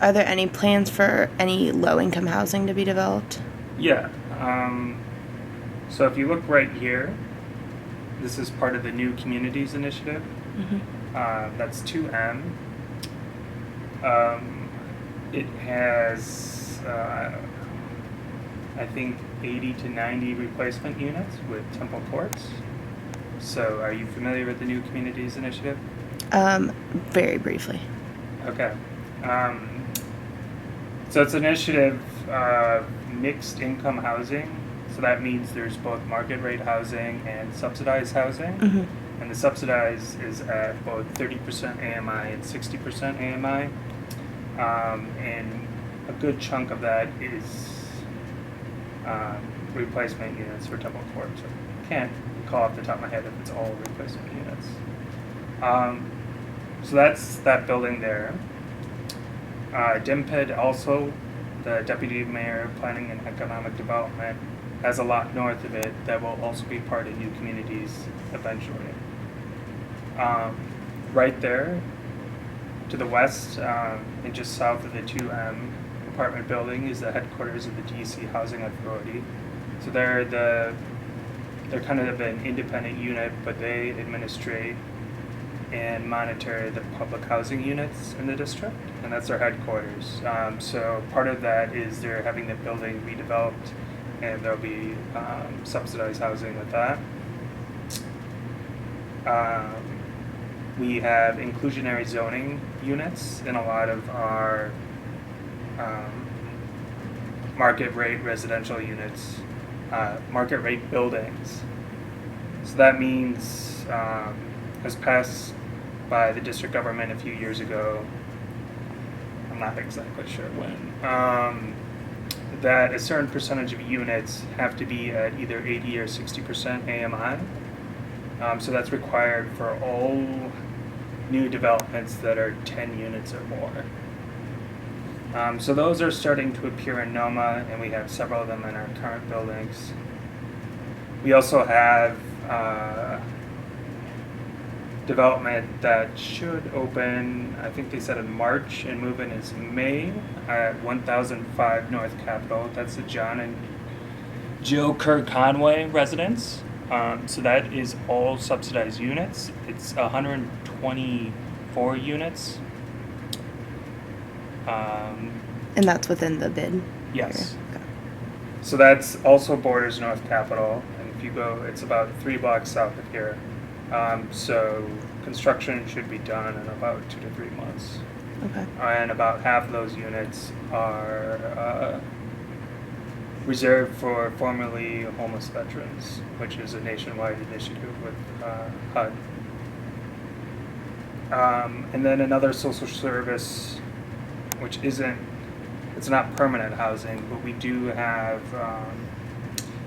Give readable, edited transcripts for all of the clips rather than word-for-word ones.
Are there any plans for any low-income housing to be developed? Yeah. So if you look right here, this is part of the New Communities Initiative. That's 2M. It has, I think, 80 to 90 replacement units with Temple Courts. So are you familiar with the New Communities Initiative? Very briefly. Okay. So it's an initiative mixed income housing. So that means there's both market rate housing and subsidized housing. And the subsidized is at both 30% AMI and 60% AMI. And a good chunk of that is replacement units for Temple Courts. I can't recall off the top of my head if it's all replacement units. So that's that building there. DMPED also, the Deputy Mayor of Planning and Economic Development, has a lot north of it that will also be part of New Communities eventually. Right there, to the west, and just south of the 2M apartment building, is the headquarters of the DC Housing Authority. So they're kind of an independent unit, but they administrate and monitor the public housing units in the district, and that's their headquarters. So part of that is they're having the building redeveloped, and there'll be subsidized housing with that. We have inclusionary zoning units in a lot of our market rate residential units, market rate buildings. So that means was passed by the district government a few years ago. I'm not exactly sure when. That a certain percentage of units have to be at either 80 or 60% AMI. So that's required for all new developments that are 10 units or more. So those are starting to appear in NOMA, and we have several of them in our current buildings. We also have development that should open, I think they said in March, and move-in is May, at 1005 North Capitol. That's the John and Jill Kerr Conway residence. So that is all subsidized units. It's 124 units. And that's within the bid? Yes. Okay. So that's also borders North Capitol, and if you go, it's about 3 blocks south of here. So construction should be done in about 2 to 3 months. Okay. And about half of those units are reserved for formerly homeless veterans, which is a nationwide initiative with HUD. And then another social service, which it's not permanent housing, but we do have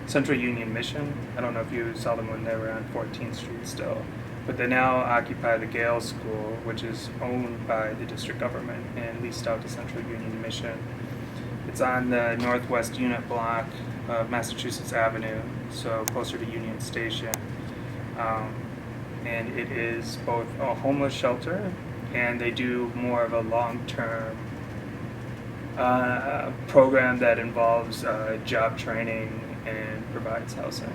Central Union Mission. I don't know if you saw them when they were on 14th Street still, but they now occupy the Gale School, which is owned by the district government and leased out to Central Union Mission. It's on the northwest unit block of Massachusetts Avenue, so closer to Union Station. And it is both a homeless shelter, and they do more of a long-term program that involves job training and provides housing.